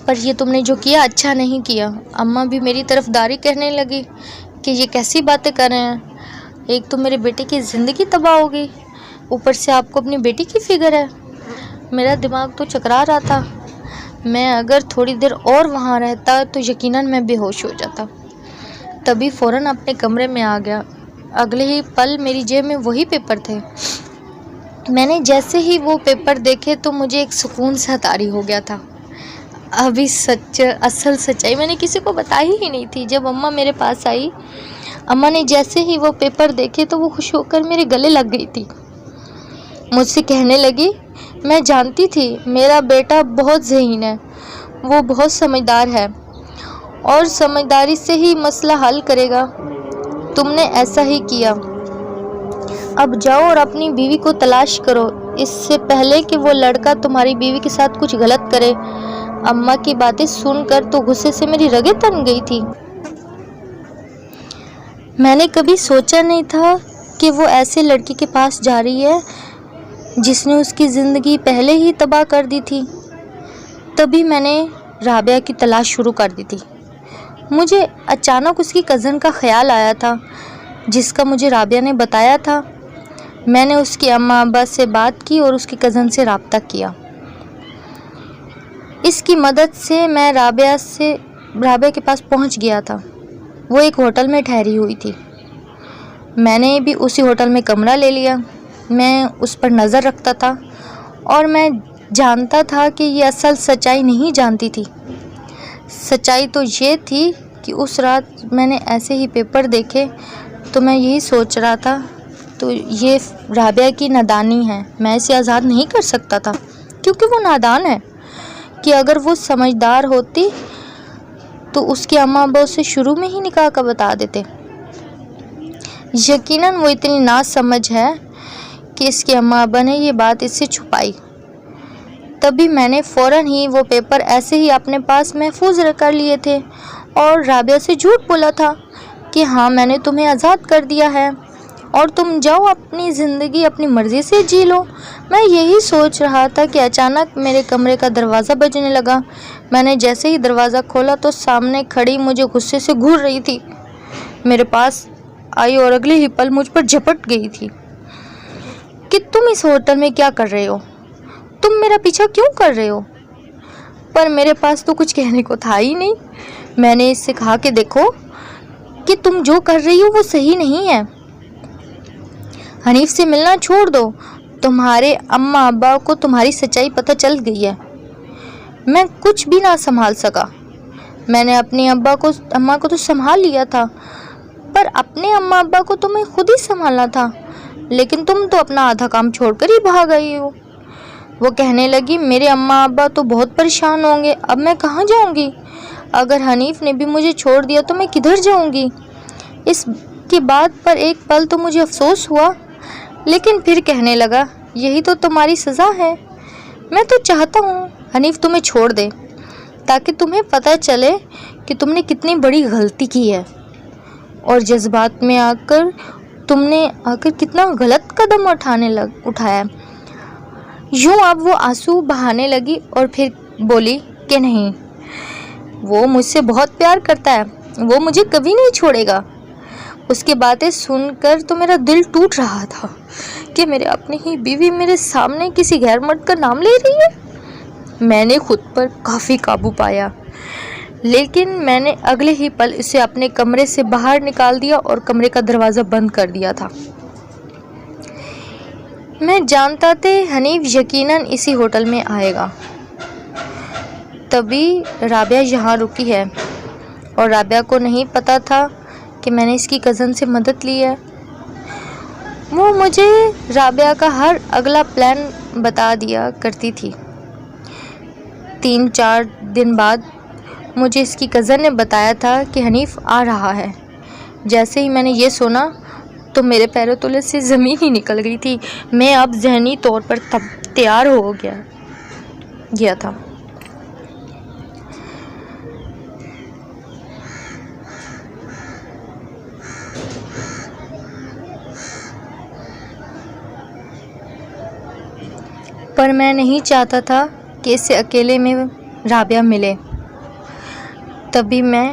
پر یہ تم نے جو کیا اچھا نہیں کیا۔ اماں بھی میری طرف داری کہنے لگی کہ یہ کیسی باتیں کر رہے ہیں، ایک تو میرے بیٹے کی زندگی تباہ ہو گئی، اوپر سے آپ کو اپنی بیٹی کی فکر ہے۔ میرا دماغ تو چکرا رہا تھا۔ میں اگر تھوڑی دیر اور وہاں رہتا تو یقیناً میں بے ہوش ہو جاتا۔ تبھی فوراً اپنے کمرے میں آ گیا۔ اگلے ہی پل میری جیب میں وہی پیپر تھے۔ میں نے جیسے ہی وہ پیپر دیکھے تو مجھے ایک سکون سا طاری ہو گیا تھا۔ ابھی اصل سچائی میں نے کسی کو بتائی ہی نہیں تھی۔ جب اماں میرے پاس آئی، اماں نے جیسے ہی وہ پیپر دیکھے تو وہ خوش ہو کر میرے گلے لگ گئی تھی۔ مجھ سے کہنے لگی میں جانتی تھی میرا بیٹا بہت ذہین ہے، وہ بہت سمجھدار ہے اور سمجھداری سے ہی مسئلہ حل کرے گا۔ تم نے ایسا ہی کیا۔ اب جاؤ اور اپنی بیوی کو تلاش کرو، اس سے پہلے کہ وہ لڑکا تمہاری بیوی کے ساتھ کچھ غلط کرے۔ اماں کی باتیں سن کر تو غصے سے میری رگیں تن گئی تھی۔ میں نے کبھی سوچا نہیں تھا کہ وہ ایسے لڑکی کے پاس جا رہی ہے جس نے اس کی زندگی پہلے ہی تباہ کر دی تھی۔ تبھی میں نے رابعہ کی تلاش شروع کر دی تھی۔ مجھے اچانک اس کی کزن کا خیال آیا تھا جس کا مجھے رابعہ نے بتایا تھا۔ میں نے اس کے اماں ابا سے بات کی اور اس کی کزن سے رابطہ کیا۔ اس کی مدد سے میں رابعہ کے پاس پہنچ گیا تھا۔ وہ ایک ہوٹل میں ٹھہری ہوئی تھی۔ میں نے بھی اسی ہوٹل میں کمرہ لے لیا۔ میں اس پر نظر رکھتا تھا اور میں جانتا تھا کہ یہ اصل سچائی نہیں جانتی تھی۔ سچائی تو یہ تھی کہ اس رات میں نے ایسے ہی پیپر دیکھے تو میں یہی سوچ رہا تھا تو یہ رابعہ کی نادانی ہے، میں اسے آزاد نہیں کر سکتا تھا کیونکہ وہ نادان ہے، کہ اگر وہ سمجھدار ہوتی تو اس کے اماں ابا اسے شروع میں ہی نکاح کا بتا دیتے۔ یقیناً وہ اتنی ناسمجھ ہے کہ اس کے اماں ابا نے یہ بات اس سے چھپائی۔ تبھی میں نے فوراً ہی وہ پیپر ایسے ہی اپنے پاس محفوظ کر لیے تھے اور رابعہ سے جھوٹ بولا تھا کہ ہاں میں نے تمہیں آزاد کر دیا ہے اور تم جاؤ اپنی زندگی اپنی مرضی سے جی لو۔ میں یہی سوچ رہا تھا کہ اچانک میرے کمرے کا دروازہ بجنے لگا۔ میں نے جیسے ہی دروازہ کھولا تو سامنے کھڑی مجھے غصے سے گھور رہی تھی میرے پاس آئی اور اگلے ہی پل مجھ پر جھپٹ گئی تھی کہ تم اس ہوٹل میں کیا کر رہے ہو؟ تم میرا پیچھا کیوں کر رہے ہو؟ پر میرے پاس تو کچھ کہنے کو تھا ہی نہیں۔ میں نے اس سے کہا کہ دیکھو کہ تم جو کر رہی ہو وہ صحیح نہیں ہے۔ حنیف سے ملنا چھوڑ دو۔ تمہارے اماں ابا کو تمہاری سچائی پتہ چل گئی ہے۔ میں کچھ بھی نہ سنبھال سکا۔ میں نے اپنی اماں کو تو سنبھال لیا تھا، پر اپنے اماں ابا کو تمہیں خود ہی سنبھالنا تھا، لیکن تم تو اپنا آدھا کام چھوڑ کر ہی بھاگ گئی ہو۔ وہ کہنے لگی میرے اماں ابا تو بہت پریشان ہوں گے، اب میں کہاں جاؤں گی؟ اگر حنیف نے بھی مجھے چھوڑ دیا تو میں کدھر جاؤں گی؟ اس کی بات پر ایک پل تو مجھے افسوس ہوا، لیکن پھر کہنے لگا یہی تو تمہاری سزا ہے۔ میں تو چاہتا ہوں حنیف تمہیں چھوڑ دے تاکہ تمہیں پتہ چلے کہ تم نے کتنی بڑی غلطی کی ہے اور جذبات میں آ کر تم نے کتنا غلط قدم اٹھایا۔ یوں اب وہ آنسو بہانے لگی اور پھر بولی کہ نہیں، وہ مجھ سے بہت پیار کرتا ہے، وہ مجھے کبھی نہیں چھوڑے گا۔ اس کی باتیں سن کر تو میرا دل ٹوٹ رہا تھا کہ میرے اپنی ہی بیوی میرے سامنے کسی غیر مرد کا نام لے رہی ہے۔ میں نے خود پر کافی قابو پایا، لیکن میں نے اگلے ہی پل اسے اپنے کمرے سے باہر نکال دیا اور کمرے کا دروازہ بند کر دیا تھا۔ میں جانتا تھا حنیف یقیناً اسی ہوٹل میں آئے گا، تبھی رابعہ یہاں رکی ہے، اور رابعہ کو نہیں پتا تھا کہ میں نے اس کی کزن سے مدد لی ہے۔ وہ مجھے رابعہ کا ہر اگلا پلان بتا دیا کرتی تھی۔ 3-4 دن بعد مجھے اس کی کزن نے بتایا تھا کہ حنیف آ رہا ہے۔ جیسے ہی میں نے یہ سنا تو میرے پیروں تلے سے زمین ہی نکل گئی تھی۔ میں اب ذہنی طور پر تیار ہو گیا تھا۔ پر میں نہیں چاہتا تھا کہ اسے اکیلے میں رابعہ ملے۔ تبھی میں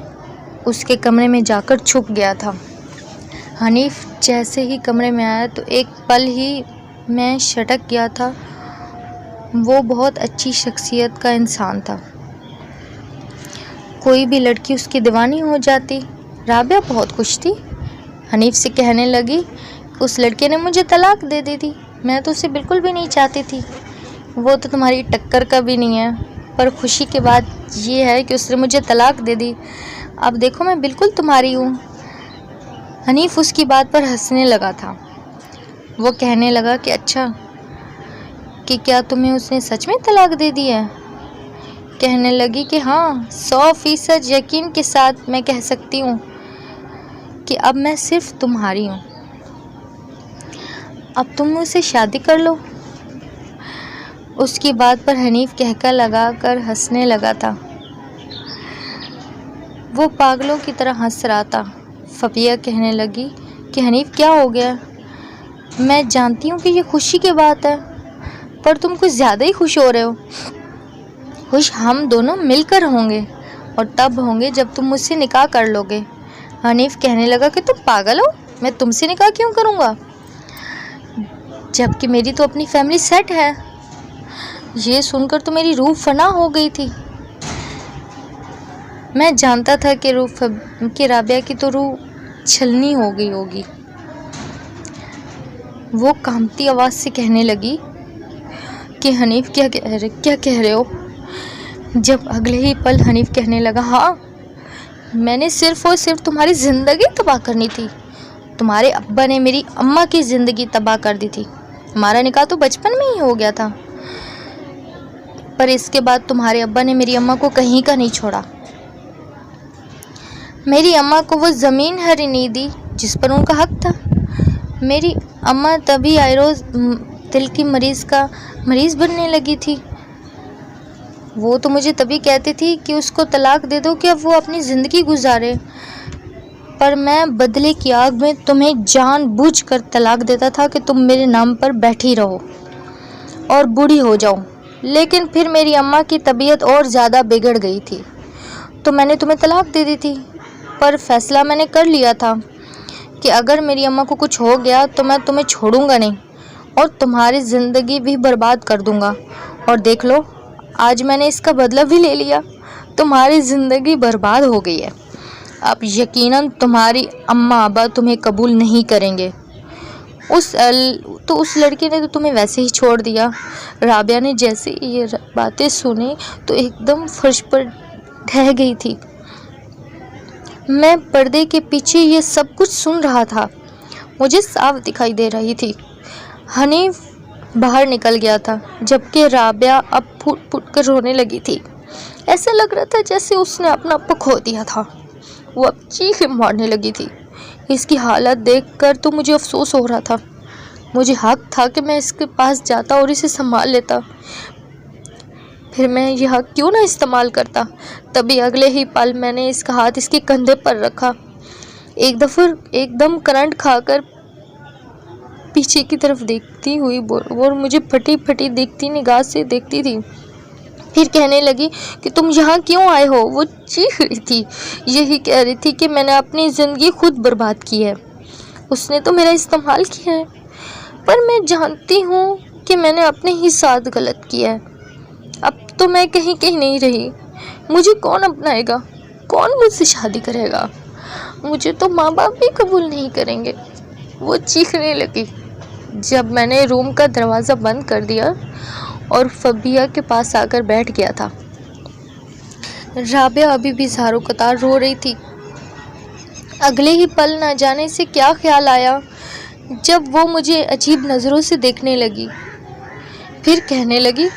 اس کے کمرے میں جا کر چھپ گیا تھا۔ حنیف جیسے ہی کمرے میں آیا تو ایک پل ہی میں شٹک گیا تھا۔ وہ بہت اچھی شخصیت کا انسان تھا، کوئی بھی لڑکی اس کی دیوانی ہو جاتی۔ رابعہ بہت خوش تھی، حنیف سے کہنے لگی اس لڑکے نے مجھے طلاق دے دی تھی، میں تو اسے بالکل بھی نہیں چاہتی تھی، وہ تو تمہاری ٹکر کا بھی نہیں ہے، پر خوشی کی بات یہ ہے کہ اس نے مجھے طلاق دے دی، اب دیکھو میں بالکل تمہاری ہوں۔ حنیف اس کی بات پر ہنسنے لگا تھا۔ وہ کہنے لگا کہ اچھا، کہ کیا تمہیں اس نے سچ میں طلاق دے دی ہے؟ کہنے لگی کہ ہاں، 100% یقین کے ساتھ میں کہہ سکتی ہوں کہ اب میں صرف تمہاری ہوں، اب تم مجھ سے شادی کر لو۔ اس کی بات پر حنیف کہکا لگا کر ہنسنے لگا تھا۔ وہ پاگلوں کی طرح ہنس رہا تھا۔ فبیہ کہنے لگی کہ حنیف کیا ہو گیا؟ میں جانتی ہوں کہ یہ خوشی کی بات ہے، پر تم کچھ زیادہ ہی خوش ہو رہے ہو۔ خوش ہم دونوں مل کر ہوں گے، اور تب ہوں گے جب تم مجھ سے نکاح کر لو گے۔ حنیف کہنے لگا کہ تم پاگل ہو، میں تم سے نکاح کیوں کروں گا جبکہ میری تو اپنی فیملی سیٹ ہے۔ یہ سن کر تو میری روح فنا ہو گئی تھی۔ میں جانتا تھا کہ رابعہ کی تو روح چھلنی ہو گئی ہوگی۔ وہ کانپتی آواز سے کہنے لگی کہ حنیف کیا کہہ رہے ہو؟ جب اگلے ہی پل حنیف کہنے لگا، ہاں میں نے صرف اور صرف تمہاری زندگی تباہ کرنی تھی۔ تمہارے ابا نے میری اماں کی زندگی تباہ کر دی تھی۔ ہمارا نکاح تو بچپن میں ہی ہو گیا تھا، پر اس کے بعد تمہارے ابا نے میری اماں کو کہیں کا نہیں چھوڑا۔ میری اماں کو وہ زمین ہری نہیں دی جس پر ان کا حق تھا۔ میری اماں تبھی آئے روز دل کی مریض بننے لگی تھی۔ وہ تو مجھے تبھی کہتی تھی کہ اس کو طلاق دے دو کہ اب وہ اپنی زندگی گزارے، پر میں بدلے کی آگ میں تمہیں جان بوجھ کر طلاق دیتا تھا کہ تم میرے نام پر بیٹھی رہو اور بوڑھی ہو جاؤ۔ لیکن پھر میری اماں کی طبیعت اور زیادہ بگڑ گئی تھی تو میں نے تمہیں طلاق دے دی تھی، پر فیصلہ میں نے کر لیا تھا کہ اگر میری اماں کو کچھ ہو گیا تو میں تمہیں چھوڑوں گا نہیں اور تمہاری زندگی بھی برباد کر دوں گا۔ اور دیکھ لو، آج میں نے اس کا بدلہ بھی لے لیا، تمہاری زندگی برباد ہو گئی ہے۔ اب یقیناً تمہاری اماں ابا تمہیں قبول نہیں کریں گے۔ اس لڑکی نے تو تمہیں ویسے ہی چھوڑ دیا۔ رابعہ نے جیسے یہ باتیں سنی تو ایک دم فرش پر ڈھہ گئی تھی۔ میں پردے کے پیچھے یہ سب کچھ سن رہا تھا، مجھے صاف دکھائی دے رہی تھی۔ حنیف باہر نکل گیا تھا جبکہ رابعہ اب پھوٹ پھوٹ کر رونے لگی تھی۔ ایسا لگ رہا تھا جیسے اس نے اپنا آپ کو کھو دیا تھا۔ وہ اب چیخیں مارنے لگی تھی۔ اس کی حالت دیکھ کر تو مجھے افسوس ہو رہا تھا۔ مجھے حق تھا کہ میں اس کے پاس جاتا اور اسے سنبھال لیتا، پھر میں یہ حق کیوں نہ استعمال کرتا۔ تبھی اگلے ہی پل میں نے اس کا ہاتھ اس کے کندھے پر رکھا۔ ایک دم کرنٹ کھا کر پیچھے کی طرف دیکھتی ہوئی اور مجھے پھٹی پھٹی دیکھتی نگاہ سے دیکھتی تھی۔ پھر کہنے لگی کہ تم یہاں کیوں آئے ہو؟ وہ چیخ رہی تھی، یہی کہہ رہی تھی کہ میں نے اپنی زندگی خود برباد کی ہے، اس نے تو میرا استعمال کیا ہے، پر میں جانتی ہوں کہ میں نے اپنے ہی ساتھ غلط کیا ہے۔ اب تو میں کہیں نہیں رہی، مجھے کون اپنائے گا، کون مجھ سے شادی کرے گا، مجھے تو ماں باپ بھی قبول نہیں کریں گے۔ وہ چیخنے لگی۔ جب میں نے روم کا دروازہ بند کر دیا اور فبیہ کے پاس آ کر بیٹھ گیا تھا، رابعہ ابھی بھی زاروں قطار رو رہی تھی۔ اگلے ہی پل نہ جانے سے کیا خیال آیا جب وہ مجھے عجیب نظروں سے دیکھنے لگی۔ پھر کہنے لگی،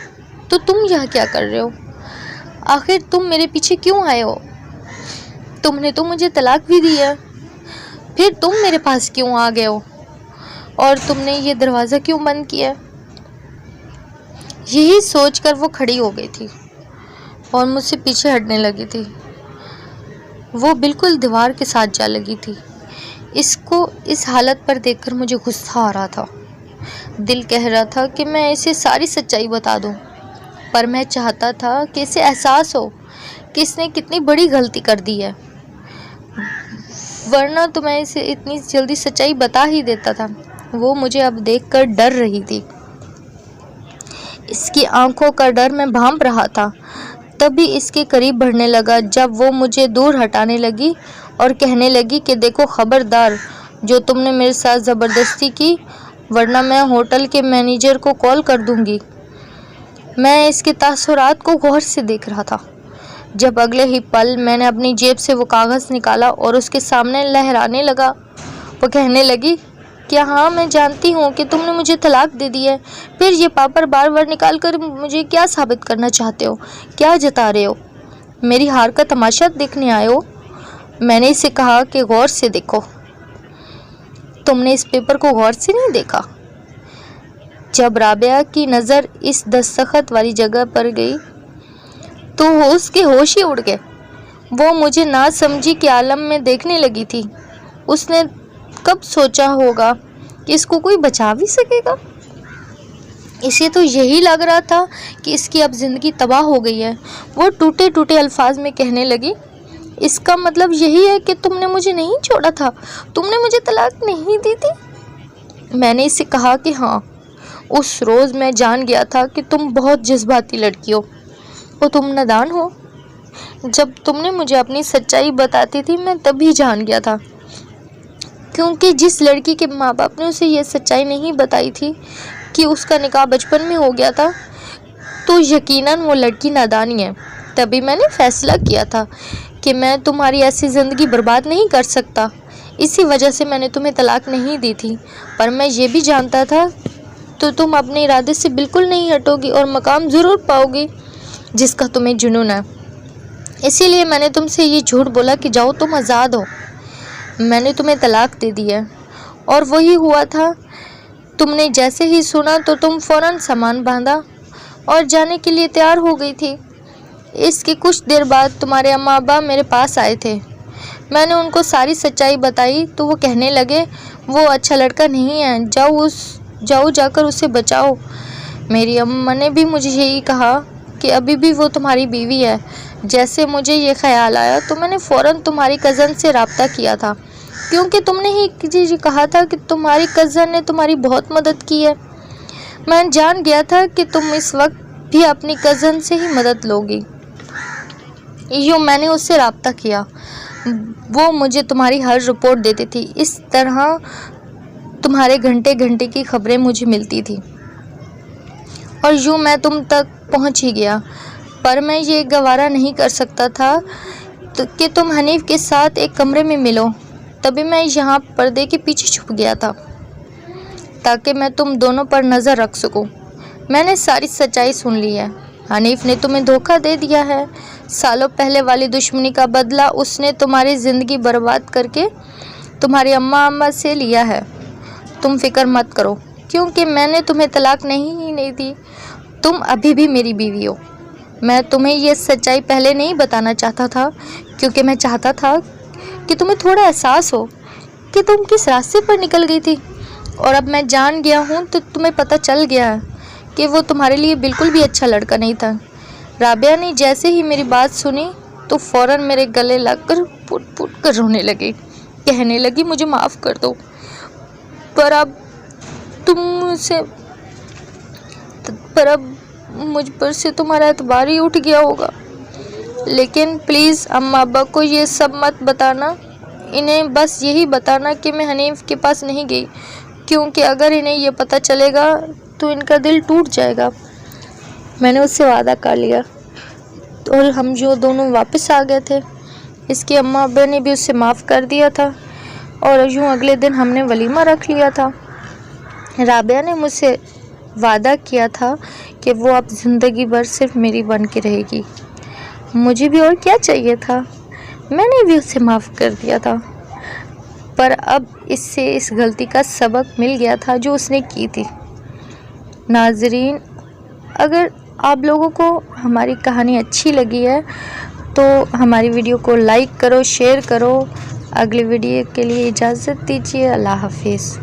تو تم یہاں کیا کر رہے ہو؟ آخر تم میرے پیچھے کیوں آئے ہو؟ تم نے تو مجھے طلاق بھی دی ہے، پھر تم میرے پاس کیوں آ گئے ہو؟ اور تم نے یہ دروازہ کیوں بند کیا؟ یہی سوچ کر وہ کھڑی ہو گئی تھی اور مجھ سے پیچھے ہٹنے لگی تھی۔ وہ بالکل دیوار کے ساتھ جا لگی تھی۔ اس کو اس حالت پر دیکھ کر مجھے غصہ آ رہا تھا۔ دل کہہ رہا تھا کہ میں اسے ساری سچائی بتا دوں، پر میں چاہتا تھا کہ اسے احساس ہو کہ اس نے کتنی بڑی غلطی کر دی ہے، ورنہ تو میں اسے اتنی جلدی سچائی بتا ہی دیتا تھا۔ وہ مجھے اب دیکھ کر ڈر رہی تھی، اس کی آنکھوں کا ڈر میں بھانپ رہا تھا۔ تبھی اس کے قریب بڑھنے لگا جب وہ مجھے دور ہٹانے لگی اور کہنے لگی کہ دیکھو خبردار، جو تم نے میرے ساتھ زبردستی کی، ورنہ میں ہوٹل کے مینیجر کو کال کر دوں گی۔ میں اس کے تاثرات کو غور سے دیکھ رہا تھا جب اگلے ہی پل میں نے اپنی جیب سے وہ کاغذ نکالا اور اس کے سامنے لہرانے لگا۔ وہ کہنے لگی کہ ہاں میں جانتی ہوں کہ تم نے مجھے طلاق دے دی ہے، پھر یہ پاپڑ بار بار نکال کر مجھے کیا ثابت کرنا چاہتے ہو، کیا جتا رہے ہو؟ میری ہار کا تماشا دیکھنے آئے ہو؟ میں نے اسے کہا کہ غور سے دیکھو۔ تم نے اس پیپر کو غور سے نہیں دیکھا؟ جب رابعہ کی نظر اس دستخط والی جگہ پر گئی تو اس کے ہوش ہی اڑ گئے۔ وہ مجھے نہ سمجھی کے عالم میں دیکھنے لگی تھی۔ اس نے کب سوچا ہوگا کہ اس کو کوئی بچا بھی سکے گا؟ اسے تو یہی لگ رہا تھا کہ اس کی اب زندگی تباہ ہو گئی ہے۔ وہ ٹوٹے ٹوٹے الفاظ میں کہنے لگی، اس کا مطلب یہی ہے کہ تم نے مجھے نہیں چھوڑا تھا، تم نے مجھے طلاق نہیں دی تھی؟ میں نے اسے کہا کہ ہاں، اس روز میں جان گیا تھا کہ تم بہت جذباتی لڑکی ہو اور تم نادان ہو۔ جب تم نے مجھے اپنی سچائی بتاتی تھی میں تبھی جان گیا تھا، کیونکہ جس لڑکی کے ماں باپ نے اسے یہ سچائی نہیں بتائی تھی کہ اس کا نکاح بچپن میں ہو گیا تھا، تو یقیناً وہ لڑکی نادانی ہے۔ تبھی میں نے فیصلہ کیا تھا کہ میں تمہاری ایسی زندگی برباد نہیں کر سکتا، اسی وجہ سے میں نے تمہیں طلاق نہیں دی تھی، پر میں یہ بھی جانتا تھا تو تم اپنے ارادے سے بالکل نہیں ہٹو گی اور مقام ضرور پاؤ گی جس کا تمہیں جنون ہے۔ اسی لیے میں نے تم سے یہ جھوٹ بولا کہ جاؤ تم آزاد ہو، میں نے تمہیں طلاق دے دی ہے۔ اور وہی ہوا تھا، تم نے جیسے ہی سنا تو تم فوراً سامان باندھا اور جانے کے لیے تیار ہو گئی تھی۔ اس کے کچھ دیر بعد تمہارے اماں ابا میرے پاس آئے تھے، میں نے ان کو ساری سچائی بتائی تو وہ کہنے لگے وہ اچھا لڑکا نہیں ہے، جاؤ جا کر اسے بچاؤ۔ میری اماں نے بھی مجھے یہی کہا کہ ابھی بھی وہ تمہاری بیوی ہے۔ جیسے مجھے یہ خیال آیا تو میں نے فوراً تمہاری کزن سے رابطہ کیا تھا، کیونکہ تم نے ہی کہا تھا کہ تمہاری کزن نے تمہاری بہت مدد کی ہے۔ میں جان گیا تھا کہ تم اس وقت بھی اپنی کزن سے ہی مدد لوگی۔ یوں میں نے اس سے رابطہ کیا، وہ مجھے تمہاری ہر رپورٹ دیتی تھی، اس طرح تمہارے گھنٹے گھنٹے کی خبریں مجھے ملتی تھی اور یوں میں تم تک پہنچ ہی گیا۔ پر میں یہ گوارا نہیں کر سکتا تھا کہ تم حنیف کے ساتھ ایک کمرے میں ملو، تبھی میں یہاں پردے کے پیچھے چھپ گیا تھا تاکہ میں تم دونوں پر نظر رکھ سکوں۔ میں نے ساری سچائی سن لی ہے، حنیف نے تمہیں دھوکہ دے دیا ہے۔ سالوں پہلے والی دشمنی کا بدلہ اس نے تمہاری زندگی برباد کر کے تمہاری اماں سے لیا ہے۔ تم فکر مت کرو، کیونکہ میں نے تمہیں طلاق نہیں دی، تم ابھی بھی میری بیوی ہو۔ میں تمہیں یہ سچائی پہلے نہیں بتانا چاہتا تھا، کیونکہ میں چاہتا تھا کہ تمہیں تھوڑا احساس ہو کہ تم کس راستے پر نکل گئی تھی، اور اب میں جان گیا ہوں تو تمہیں پتہ چل گیا ہے کہ وہ تمہارے لیے بالکل بھی اچھا لڑکا نہیں تھا۔ رابعہ نے جیسے ہی میری بات سنی تو فوراً میرے گلے لگ کر پھٹ پھٹ کر رونے لگی، کہنے لگی مجھے معاف کر دو، پر اب مجھ پر سے تمہارا اعتبار ہی اٹھ گیا ہوگا۔ لیکن پلیز اماں ابا کو یہ سب مت بتانا، انہیں بس یہی بتانا کہ میں حنیف کے پاس نہیں گئی، کیونکہ اگر انہیں یہ پتہ چلے گا تو ان کا دل ٹوٹ جائے گا۔ میں نے اس سے وعدہ کر لیا اور ہم جو دونوں واپس آ گئے تھے، اس کے اماں ابا نے بھی اسے معاف کر دیا تھا، اور یوں اگلے دن ہم نے ولیمہ رکھ لیا تھا۔ رابعہ نے مجھ سے وعدہ کیا تھا کہ وہ اب زندگی بھر صرف میری بن کے رہے گی۔ مجھے بھی اور کیا چاہیے تھا، میں نے بھی اسے معاف کر دیا تھا، پر اب اس سے اس غلطی کا سبق مل گیا تھا جو اس نے کی تھی۔ ناظرین، اگر آپ لوگوں کو ہماری کہانی اچھی لگی ہے تو ہماری ویڈیو کو لائک کرو، شیئر کرو۔ اگلی ویڈیو کے لیے اجازت دیجیے، اللہ حافظ۔